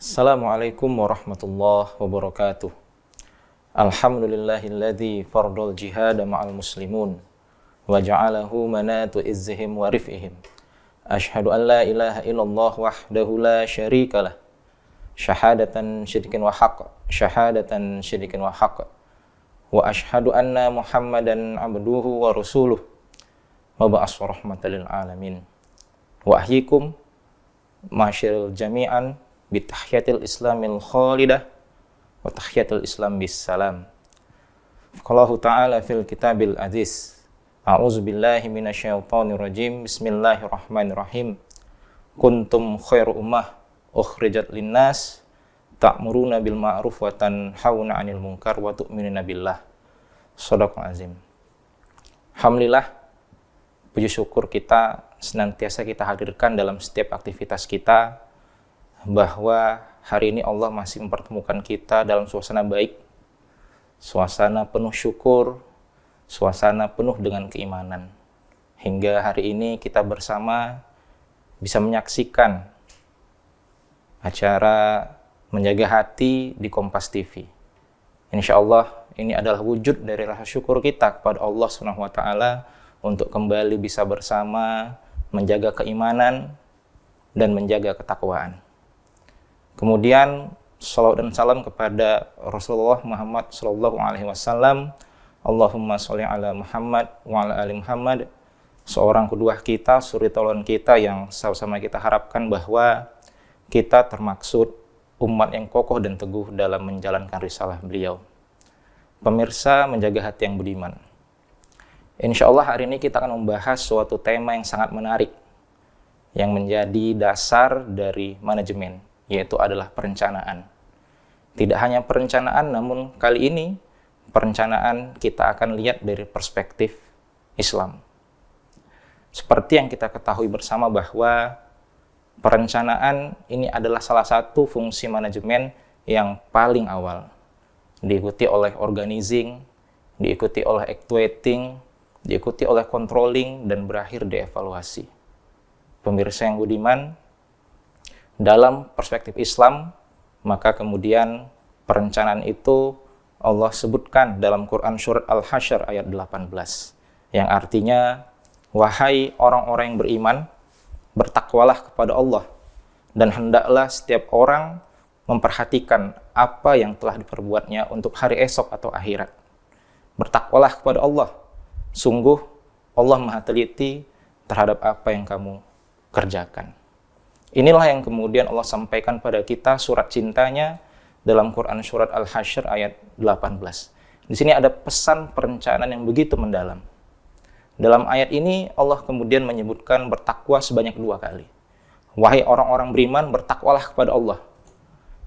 Assalamualaikum warahmatullahi wabarakatuh. Alhamdulillahilladzi fardal jihada ma'al muslimun wa ja'alahu manatu izzihim wa rif'ihim. Ashhadu an la ilaha illallah wahdahu la syarikalah. Syahadatan syirikin wa haqq. Syahadatan syirikin wa haqq. Wa ashhadu anna Muhammadan abduhu wa rasuluh. Wa ba'aswa rahmatan lil alamin. Wa ahyikum ma'asyiral jami'an bitahiyatil islamil khalidah wa tahiyatil islam bissalam. Qallahu ta'ala fil kitabil aziz. A'udzu billahi minasyaitonir rajim. Bismillahirrahmanirrahim. Kuntum khairu ummah ukhrijat linnas ta'muruna bil ma'ruf wa tanhauna 'anil munkar wa tu'minuna billah. Shadaqal azim. Alhamdulillah, puji syukur kita senantiasa kita hadirkan dalam setiap aktivitas kita, bahwa hari ini Allah masih mempertemukan kita dalam suasana baik, suasana penuh syukur, suasana penuh dengan keimanan. Hingga hari ini kita bersama bisa menyaksikan acara Menjaga Hati di Kompas TV. Insya Allah ini adalah wujud dari rasa syukur kita kepada Allah SWT untuk kembali bisa bersama menjaga keimanan dan menjaga ketakwaan. Kemudian salawat dan salam kepada Rasulullah Muhammad sallallahu alaihi wasallam. Allahumma sholli ala Muhammad wa ala ali Muhammad. Seorang kedua kita, suri taulan kita yang sama-sama kita harapkan bahwa kita termaksud umat yang kokoh dan teguh dalam menjalankan risalah beliau. Pemirsa Menjaga Hati yang beriman. Insya Allah hari ini kita akan membahas suatu tema yang sangat menarik, yang menjadi dasar dari manajemen, yaitu adalah perencanaan. Tidak hanya perencanaan, namun kali ini perencanaan kita akan lihat dari perspektif Islam. Seperti yang kita ketahui bersama bahwa perencanaan ini adalah salah satu fungsi manajemen yang paling awal. Diikuti oleh organizing, diikuti oleh actuating, diikuti oleh controlling, dan berakhir di evaluasi. Pemirsa yang budiman, dalam perspektif Islam, maka kemudian perencanaan itu Allah sebutkan dalam Quran surat Al-Hasyr ayat 18, yang artinya, wahai orang-orang yang beriman, bertakwalah kepada Allah, dan hendaklah setiap orang memperhatikan apa yang telah diperbuatnya untuk hari esok atau akhirat. Bertakwalah kepada Allah, sungguh Allah Maha teliti terhadap apa yang kamu kerjakan. Inilah yang kemudian Allah sampaikan pada kita surat cintanya dalam Quran surat Al-Hasyr ayat 18. Di sini ada pesan perencanaan yang begitu mendalam. Dalam ayat ini Allah kemudian menyebutkan bertakwa sebanyak 2 kali. Wahai orang-orang beriman, bertakwalah kepada Allah.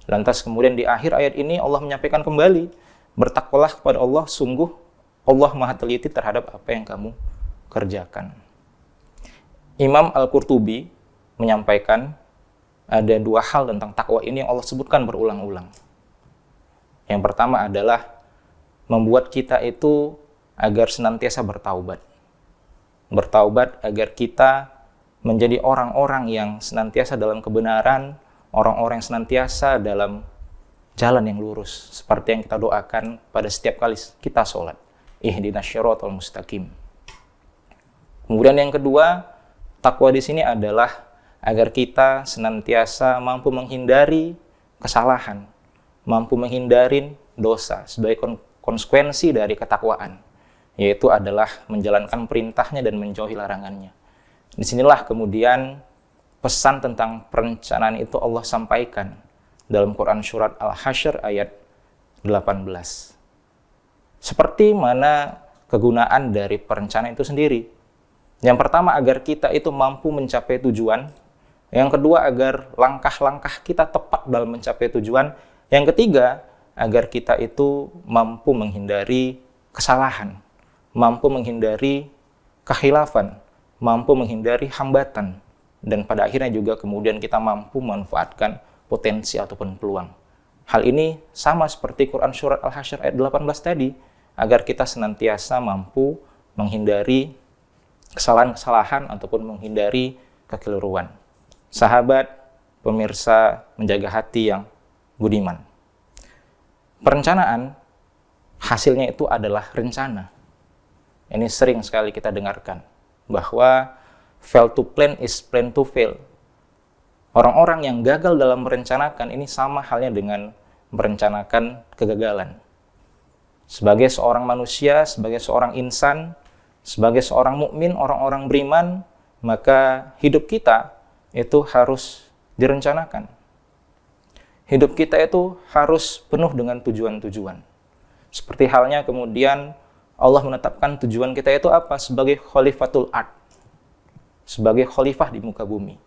Lantas kemudian di akhir ayat ini Allah menyampaikan kembali, bertakwalah kepada Allah, sungguh Allah Maha teliti terhadap apa yang kamu kerjakan. Imam Al-Qurtubi menyampaikan ada 2 hal tentang takwa ini yang Allah sebutkan berulang-ulang. Yang pertama adalah membuat kita itu agar senantiasa bertaubat. Bertaubat agar kita menjadi orang-orang yang senantiasa dalam kebenaran, orang-orang yang senantiasa dalam jalan yang lurus, seperti yang kita doakan pada setiap kali kita sholat. Ihdinas syiratal mustaqim. Kemudian yang kedua, takwa di sini adalah agar kita senantiasa mampu menghindari kesalahan, mampu menghindari dosa sebagai konsekuensi dari ketakwaan, yaitu adalah menjalankan perintahnya dan menjauhi larangannya. Disinilah kemudian pesan tentang perencanaan itu Allah sampaikan dalam Quran surat Al-Hasyr ayat 18. Seperti mana kegunaan dari perencanaan itu sendiri? Yang pertama, agar kita itu mampu mencapai tujuan. Yang kedua, agar langkah-langkah kita tepat dalam mencapai tujuan. Yang ketiga, agar kita itu mampu menghindari kesalahan, mampu menghindari kekhilafan, mampu menghindari hambatan, dan pada akhirnya juga kemudian kita mampu memanfaatkan potensi ataupun peluang. Hal ini sama seperti Quran surat Al-Hasyr ayat 18 tadi, agar kita senantiasa mampu menghindari kesalahan-kesalahan ataupun menghindari kekeliruan. Sahabat pemirsa menjaga hati yang budiman. Perencanaan hasilnya itu adalah rencana. Ini sering sekali kita dengarkan bahwa fail to plan is plan to fail. Orang-orang yang gagal dalam merencanakan ini sama halnya dengan merencanakan kegagalan. Sebagai seorang manusia, sebagai seorang insan, sebagai seorang mukmin, orang-orang beriman, maka hidup kita itu harus direncanakan. Hidup kita itu harus penuh dengan tujuan-tujuan. Seperti halnya kemudian Allah menetapkan tujuan kita itu apa? Sebagai khalifatul ard. Sebagai khalifah di muka bumi.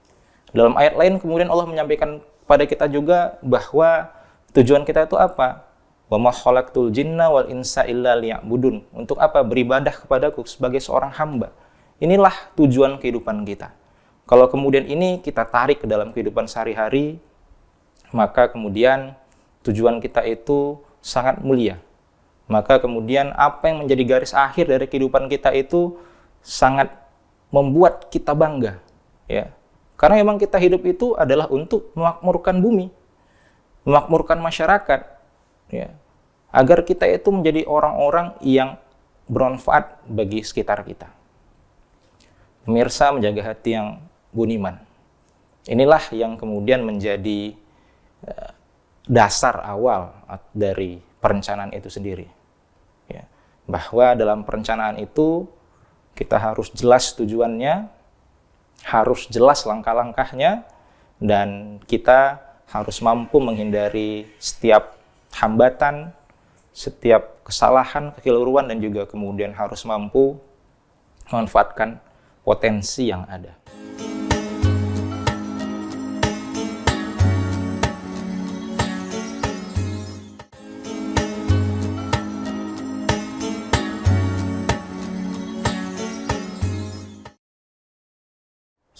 Dalam ayat lain kemudian Allah menyampaikan pada kita juga bahwa tujuan kita itu apa? Wa ma khalaqtul jinna wal insa illa liya'budun. Untuk apa? Beribadah kepadaku sebagai seorang hamba. Inilah tujuan kehidupan kita. Kalau kemudian ini kita tarik ke dalam kehidupan sehari-hari, maka kemudian tujuan kita itu sangat mulia. Maka kemudian apa yang menjadi garis akhir dari kehidupan kita itu sangat membuat kita bangga, ya. Karena memang kita hidup itu adalah untuk memakmurkan bumi, memakmurkan masyarakat, ya. Agar kita itu menjadi orang-orang yang bermanfaat bagi sekitar kita. Pemirsa menjaga hati yang budiman. Inilah yang kemudian menjadi dasar awal dari perencanaan itu sendiri. Ya. Bahwa dalam perencanaan itu kita harus jelas tujuannya, harus jelas langkah-langkahnya, dan kita harus mampu menghindari setiap hambatan, setiap kesalahan, kekeliruan, dan juga kemudian harus mampu memanfaatkan potensi yang ada.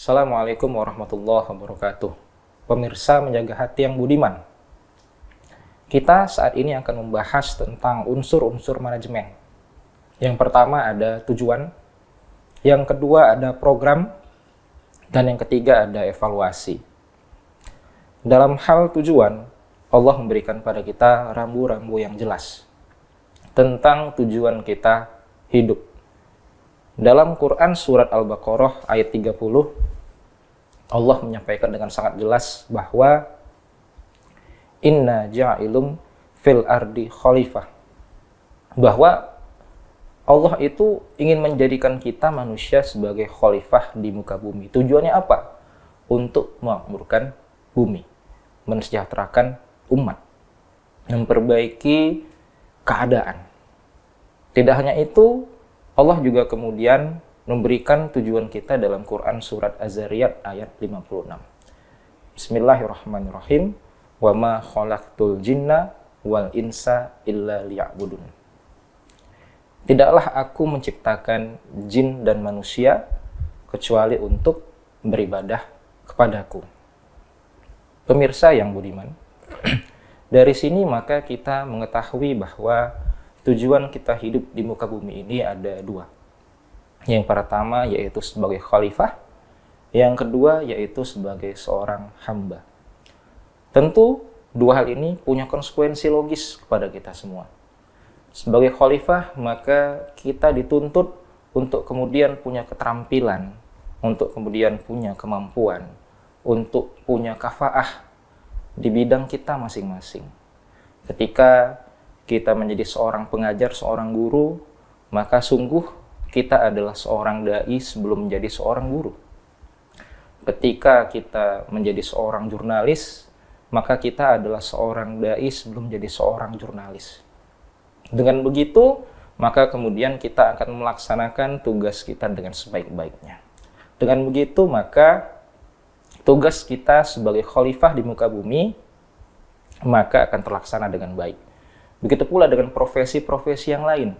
Assalamualaikum warahmatullahi wabarakatuh. Pemirsa menjaga hati yang budiman. Kita saat ini akan membahas tentang unsur-unsur manajemen. Yang pertama ada tujuan, yang kedua ada program, dan yang ketiga ada evaluasi. Dalam hal tujuan, Allah memberikan pada kita rambu-rambu yang jelas tentang tujuan kita hidup. Dalam Quran surat Al-Baqarah ayat 30, Allah menyampaikan dengan sangat jelas bahwa inna ja'ilum fil ardi khalifah. Bahwa Allah itu ingin menjadikan kita manusia sebagai khalifah di muka bumi. Tujuannya apa? Untuk memakmurkan bumi, mensejahterakan umat, memperbaiki keadaan. Tidak hanya itu, Allah juga kemudian memberikan tujuan kita dalam Quran surat Az-Zariyat ayat 56. Bismillahirrahmanirrahim. Wa ma khalaqtul jinna wal insa illa liya'budun. Tidaklah aku menciptakan jin dan manusia kecuali untuk beribadah kepadaku. Pemirsa yang budiman, dari sini maka kita mengetahui bahwa tujuan kita hidup di muka bumi ini ada dua. Yang pertama yaitu sebagai khalifah, yang kedua yaitu sebagai seorang hamba. Tentu dua hal ini punya konsekuensi logis kepada kita semua. Sebagai khalifah maka kita dituntut untuk kemudian punya keterampilan, untuk kemudian punya kemampuan, untuk punya kafaah di bidang kita masing-masing. Ketika kita menjadi seorang pengajar, seorang guru, maka sungguh kita adalah seorang dai sebelum menjadi seorang guru. Ketika kita menjadi seorang jurnalis, maka kita adalah seorang dai sebelum menjadi seorang jurnalis. Dengan begitu, maka kemudian kita akan melaksanakan tugas kita dengan sebaik-baiknya. Dengan begitu, maka tugas kita sebagai khalifah di muka bumi maka akan terlaksana dengan baik. Begitu pula dengan profesi-profesi yang lain.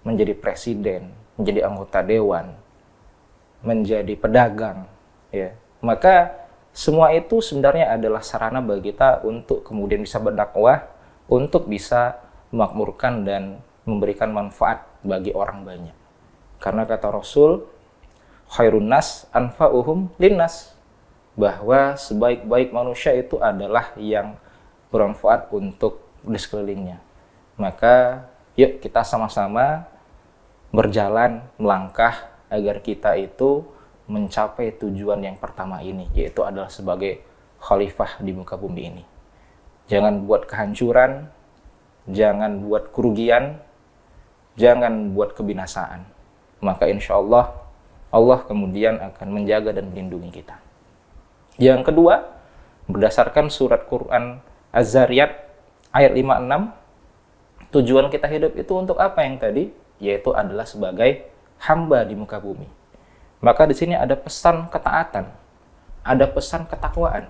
Menjadi presiden, menjadi anggota dewan, menjadi pedagang, ya. Maka semua itu sebenarnya adalah sarana bagi kita untuk kemudian bisa berdakwah, untuk bisa memakmurkan dan memberikan manfaat bagi orang banyak. Karena kata Rasul, khairun nas anfa'uhum linnas. bahwa sebaik-baik manusia itu adalah yang bermanfaat untuk di sekelilingnya. Maka yuk kita sama-sama berjalan, melangkah agar kita itu mencapai tujuan yang pertama ini, yaitu adalah sebagai khalifah di muka bumi ini. Jangan buat kehancuran, jangan buat kerugian, jangan buat kebinasaan. Maka insya Allah, Allah kemudian akan menjaga dan melindungi kita. Yang kedua, berdasarkan surat Quran Az-Zariyat ayat 56, tujuan kita hidup itu untuk apa yang tadi? Yaitu adalah sebagai hamba di muka bumi. Maka di sini ada pesan ketaatan, ada pesan ketakwaan,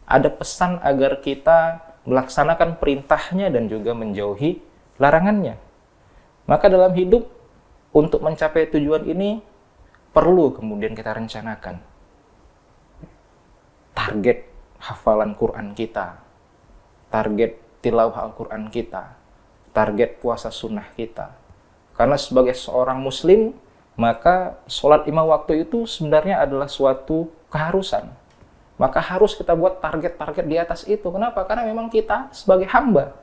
ada pesan agar kita melaksanakan perintahnya dan juga menjauhi larangannya. Maka dalam hidup, untuk mencapai tujuan ini, perlu kemudian kita rencanakan target hafalan Quran kita, target tilawah Al-Quran kita, target puasa sunnah kita. Karena sebagai seorang muslim, maka sholat 5 waktu itu sebenarnya adalah suatu keharusan. Maka harus kita buat target-target di atas itu. Kenapa? Karena memang kita sebagai hamba,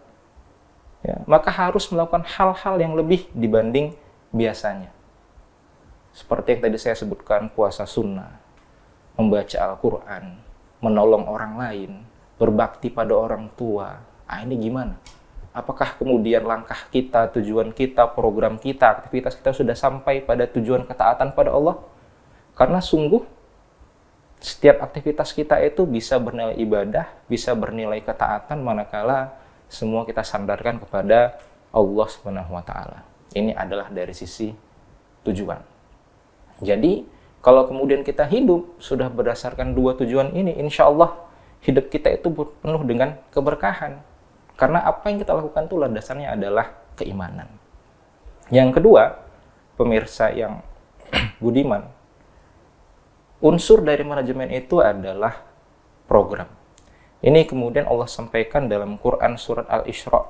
ya, maka harus melakukan hal-hal yang lebih dibanding biasanya. Seperti yang tadi saya sebutkan, puasa sunnah, membaca Al-Quran, menolong orang lain, berbakti pada orang tua. Ini gimana? Apakah kemudian langkah kita, tujuan kita, program kita, aktivitas kita sudah sampai pada tujuan ketaatan pada Allah? Karena sungguh setiap aktivitas kita itu bisa bernilai ibadah, bisa bernilai ketaatan manakala semua kita sandarkan kepada Allah Subhanahu wa taala. Ini adalah dari sisi tujuan. Jadi, kalau kemudian kita hidup sudah berdasarkan dua tujuan ini, insya Allah hidup kita itu penuh dengan keberkahan. Karena apa yang kita lakukan itu dasarnya adalah keimanan. Yang kedua, pemirsa yang budiman, unsur dari manajemen itu adalah program. Ini kemudian Allah sampaikan dalam Quran surat Al-Isra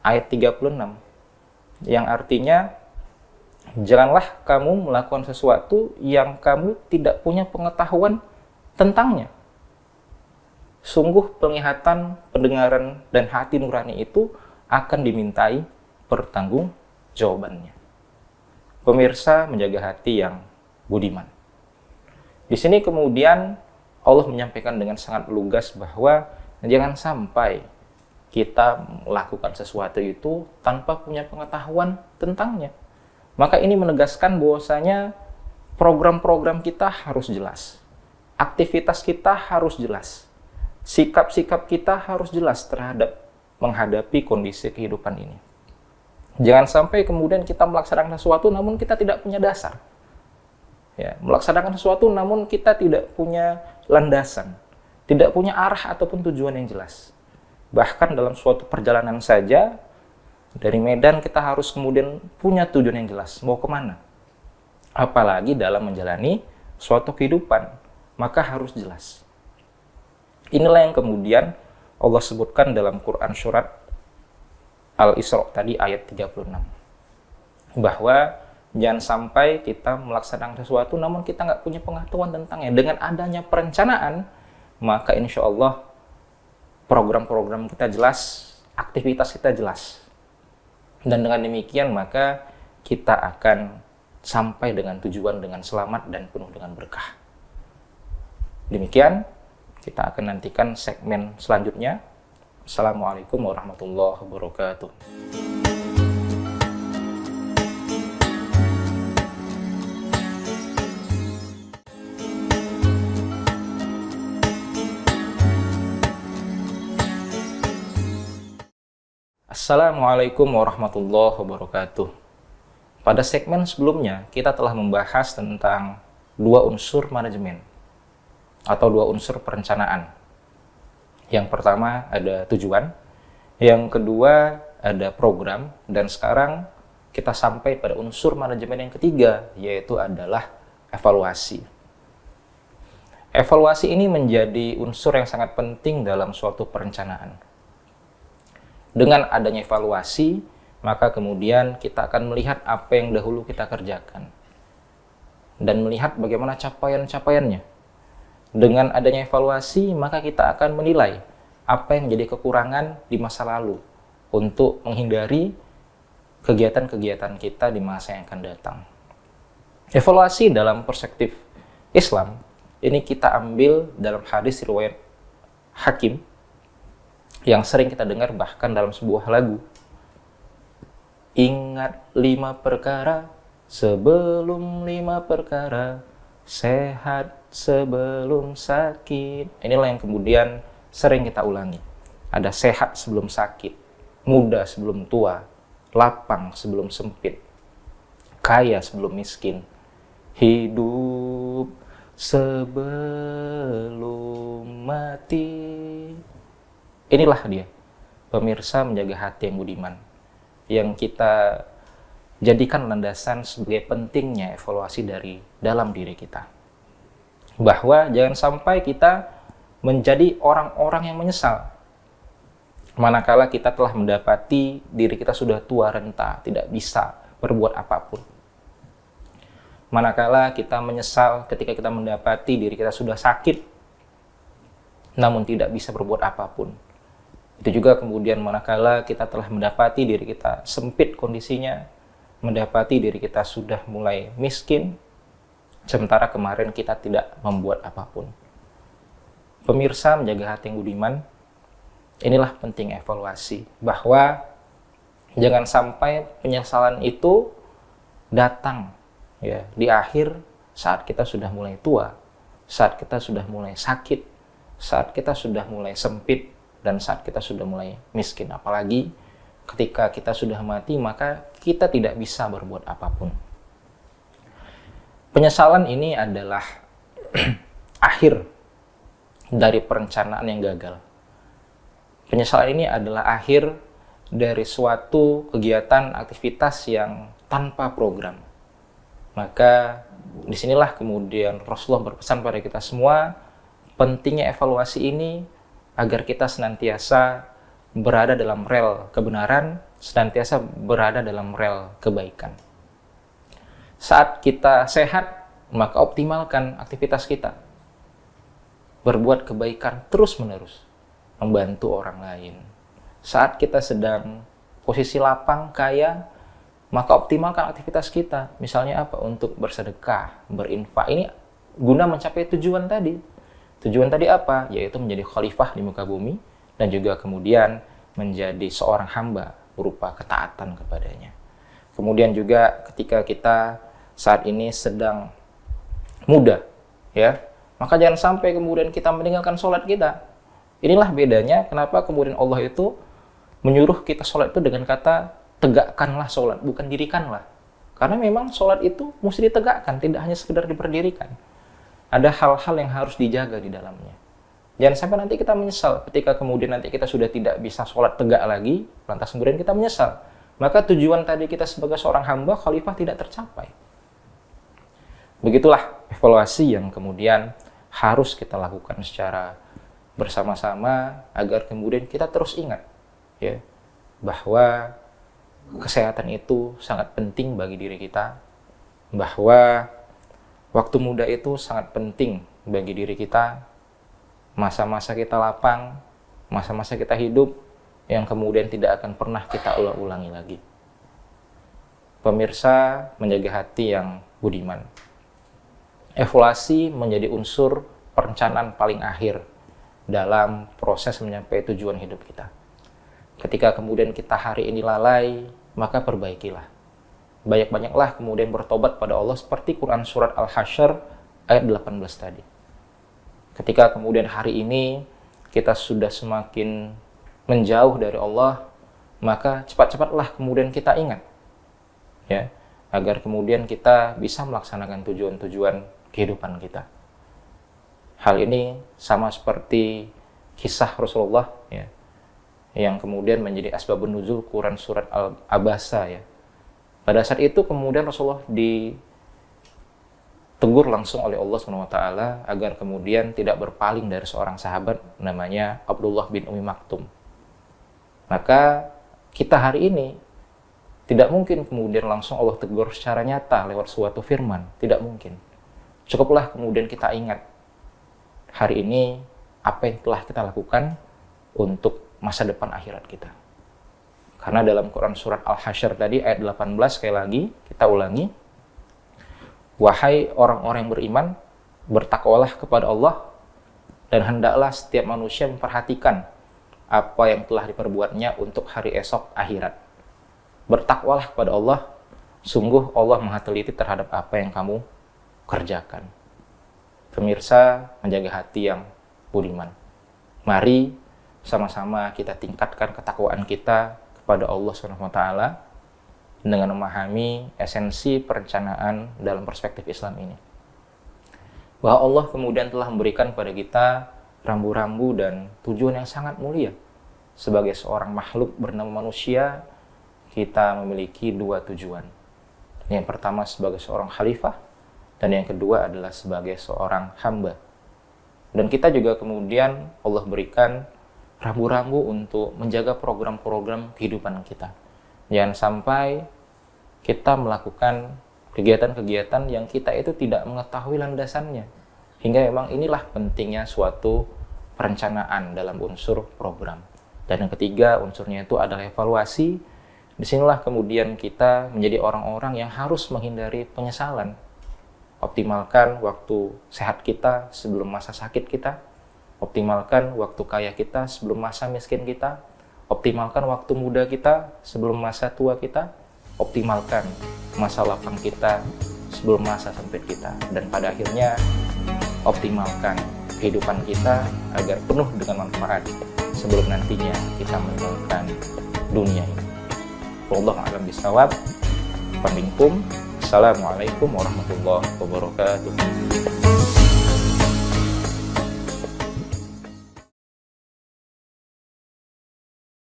ayat 36. Yang artinya, janganlah kamu melakukan sesuatu yang kamu tidak punya pengetahuan tentangnya. Sungguh penglihatan, pendengaran, dan hati nurani itu akan dimintai pertanggungjawabannya. Pemirsa menjaga hati yang budiman. Di sini kemudian Allah menyampaikan dengan sangat lugas bahwa jangan sampai kita melakukan sesuatu itu tanpa punya pengetahuan tentangnya. Maka ini menegaskan bahwasanya program-program kita harus jelas. Aktivitas kita harus jelas. Sikap-sikap kita harus jelas terhadap menghadapi kondisi kehidupan ini. Jangan sampai kemudian kita melaksanakan sesuatu namun kita tidak punya dasar. Ya, melaksanakan sesuatu namun kita tidak punya landasan, tidak punya arah ataupun tujuan yang jelas. Bahkan dalam suatu perjalanan saja, dari Medan kita harus kemudian punya tujuan yang jelas, mau kemana. Apalagi dalam menjalani suatu kehidupan, maka harus jelas. Inilah yang kemudian Allah sebutkan dalam Quran surat Al-Isra tadi ayat 36. Bahwa jangan sampai kita melaksanakan sesuatu namun kita nggak punya pengetahuan tentangnya. Dengan adanya perencanaan, maka insya Allah program-program kita jelas, aktivitas kita jelas. Dan dengan demikian maka kita akan sampai dengan tujuan dengan selamat dan penuh dengan berkah. Demikian, kita akan nantikan segmen selanjutnya. Assalamualaikum warahmatullahi wabarakatuh. Assalamualaikum warahmatullahi wabarakatuh. Pada segmen sebelumnya, kita telah membahas tentang dua unsur manajemen atau dua unsur perencanaan. Yang pertama ada tujuan, yang kedua ada program, dan sekarang kita sampai pada unsur manajemen yang ketiga, yaitu adalah evaluasi. Evaluasi ini menjadi unsur yang sangat penting dalam suatu perencanaan. Dengan adanya evaluasi, maka kemudian kita akan melihat apa yang dahulu kita kerjakan dan melihat bagaimana capaian-capaiannya. Dengan adanya evaluasi, maka kita akan menilai apa yang menjadi kekurangan di masa lalu untuk menghindari kegiatan-kegiatan kita di masa yang akan datang. Evaluasi dalam perspektif Islam, ini kita ambil dalam hadis riwayat Hakim yang sering kita dengar bahkan dalam sebuah lagu. Ingat 5 perkara sebelum 5 perkara, sehat sebelum sakit. Inilah yang kemudian sering kita ulangi. Ada sehat sebelum sakit, muda sebelum tua, lapang sebelum sempit, kaya sebelum miskin, hidup sebelum mati. Inilah dia, pemirsa, menjaga hati yang budiman, yang kita jadikan landasan sebagai pentingnya evaluasi dari dalam diri kita. Bahwa jangan sampai kita menjadi orang-orang yang menyesal manakala kita telah mendapati diri kita sudah tua renta, tidak bisa berbuat apapun. Manakala kita menyesal ketika kita mendapati diri kita sudah sakit, namun tidak bisa berbuat apapun. Itu juga kemudian manakala kita telah mendapati diri kita sempit kondisinya, mendapati diri kita sudah mulai miskin, sementara kemarin kita tidak membuat apapun. Pemirsa, menjaga hati yang budiman, inilah penting evaluasi. Bahwa jangan sampai penyesalan itu datang ya di akhir saat kita sudah mulai tua, saat kita sudah mulai sakit, saat kita sudah mulai sempit, dan saat kita sudah mulai miskin. Apalagi ketika kita sudah mati, maka kita tidak bisa berbuat apapun. Penyesalan ini adalah akhir dari perencanaan yang gagal. Penyesalan ini adalah akhir dari suatu kegiatan aktivitas yang tanpa program. Maka disinilah kemudian Rasulullah berpesan pada kita semua, pentingnya evaluasi ini agar kita senantiasa berada dalam rel kebenaran, senantiasa berada dalam rel kebaikan. Saat kita sehat, maka optimalkan aktivitas kita. Berbuat kebaikan terus-menerus, membantu orang lain. Saat kita sedang posisi lapang, kaya, maka optimalkan aktivitas kita. Misalnya apa? Untuk bersedekah, berinfak. Ini guna mencapai tujuan tadi. Tujuan tadi apa? Yaitu menjadi khalifah di muka bumi, dan juga kemudian menjadi seorang hamba berupa ketaatan kepadanya. Kemudian juga ketika kita saat ini sedang muda, ya, maka jangan sampai kemudian kita meninggalkan sholat kita. Inilah bedanya kenapa kemudian Allah itu menyuruh kita sholat itu dengan kata tegakkanlah sholat, bukan dirikanlah. Karena memang sholat itu mesti ditegakkan, tidak hanya sekedar diberdirikan. Ada hal-hal yang harus dijaga di dalamnya. Jangan sampai nanti kita menyesal ketika kemudian nanti kita sudah tidak bisa sholat tegak lagi, lantas kemudian kita menyesal. Maka tujuan tadi kita sebagai seorang hamba, khalifah, tidak tercapai. Begitulah evaluasi yang kemudian harus kita lakukan secara bersama-sama agar kemudian kita terus ingat ya bahwa kesehatan itu sangat penting bagi diri kita, bahwa waktu muda itu sangat penting bagi diri kita, masa-masa kita lapang, masa-masa kita hidup yang kemudian tidak akan pernah kita ulang-ulangi lagi. Pemirsa, menjaga hati yang budiman. Evaluasi menjadi unsur perencanaan paling akhir dalam proses mencapai tujuan hidup kita. Ketika kemudian kita hari ini lalai, maka perbaikilah. Banyak-banyaklah kemudian bertobat pada Allah seperti Quran Surat Al-Hasyr ayat 18 tadi. Ketika kemudian hari ini kita sudah semakin menjauh dari Allah, maka cepat-cepatlah kemudian kita ingat. Ya, agar kemudian kita bisa melaksanakan tujuan-tujuan kehidupan kita. Hal ini sama seperti kisah Rasulullah ya, yang kemudian menjadi asbabun nuzul Quran Surat Al-Abasa ya. Pada saat itu kemudian Rasulullah ditegur langsung oleh Allah SWT agar kemudian tidak berpaling dari seorang sahabat namanya Abdullah bin Umi Maktum. Maka kita hari ini tidak mungkin kemudian langsung Allah tegur secara nyata lewat suatu firman, tidak mungkin. Cukuplah kemudian kita ingat hari ini apa yang telah kita lakukan untuk masa depan akhirat kita. Karena dalam Quran surat Al-Hasyr tadi ayat 18, sekali lagi kita ulangi, wahai orang-orang yang beriman, bertakwalah kepada Allah, dan hendaklah setiap manusia memperhatikan apa yang telah diperbuatnya untuk hari esok akhirat. Bertakwalah kepada Allah, sungguh Allah Maha teliti terhadap apa yang kamu kerjakan. Pemirsa, menjaga hati yang budiman. Mari sama-sama kita tingkatkan ketakwaan kita kepada Allah SWT dengan memahami esensi perencanaan dalam perspektif Islam ini. Bahwa Allah kemudian telah memberikan kepada kita rambu-rambu dan tujuan yang sangat mulia. Sebagai seorang makhluk bernama manusia, kita memiliki dua tujuan. Yang pertama sebagai seorang khalifah, dan yang kedua adalah sebagai seorang hamba. Dan kita juga kemudian Allah berikan rambu-rambu untuk menjaga program-program kehidupan kita. Jangan sampai kita melakukan kegiatan-kegiatan yang kita itu tidak mengetahui landasannya. Hingga memang inilah pentingnya suatu perencanaan dalam unsur program. Dan yang ketiga unsurnya itu adalah evaluasi. Disinilah kemudian kita menjadi orang-orang yang harus menghindari penyesalan. Optimalkan waktu sehat kita sebelum masa sakit kita. Optimalkan waktu kaya kita sebelum masa miskin kita. Optimalkan waktu muda kita sebelum masa tua kita. Optimalkan masa lapang kita sebelum masa sempit kita. Dan pada akhirnya, optimalkan kehidupan kita agar penuh dengan manfaat sebelum nantinya kita meninggalkan dunia ini. Wallahu a'lam bishawab. Assalamualaikum warahmatullahi wabarakatuh.